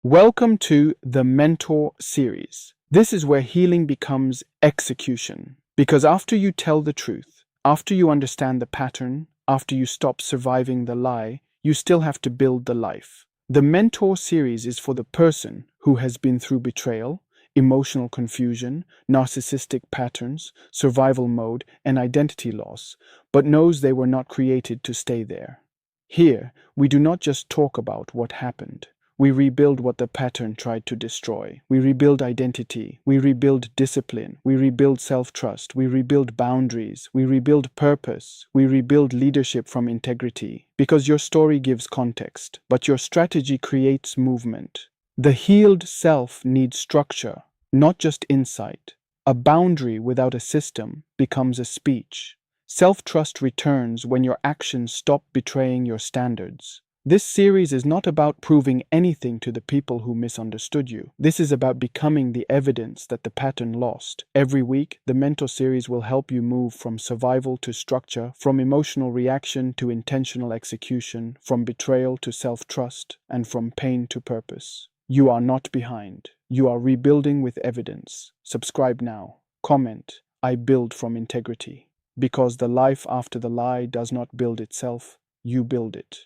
Welcome to the Mentor series. This is where healing becomes execution. Because after you tell the truth, after you understand the pattern, after you stop surviving the lie, you still have to build the life. The Mentor series is for the person who has been through betrayal, emotional confusion, narcissistic patterns, survival mode, and identity loss, but knows they were not created to stay there. Here, we do not just talk about what happened. We rebuild what the pattern tried to destroy. We rebuild identity. We rebuild discipline. We rebuild self-trust. We rebuild boundaries. We rebuild purpose. We rebuild leadership from integrity. Because your story gives context, but your strategy creates movement. The healed self needs structure, not just insight. A boundary without a system becomes a speech. Self-trust returns when your actions stop betraying your standards. This series is not about proving anything to the people who misunderstood you. This is about becoming the evidence that the pattern lost. Every week, the Mentor series will help you move from survival to structure, from emotional reaction to intentional execution, from betrayal to self-trust, and from pain to purpose. You are not behind. You are rebuilding with evidence. Subscribe now. Comment, I build from integrity. Because the life after the lie does not build itself, you build it.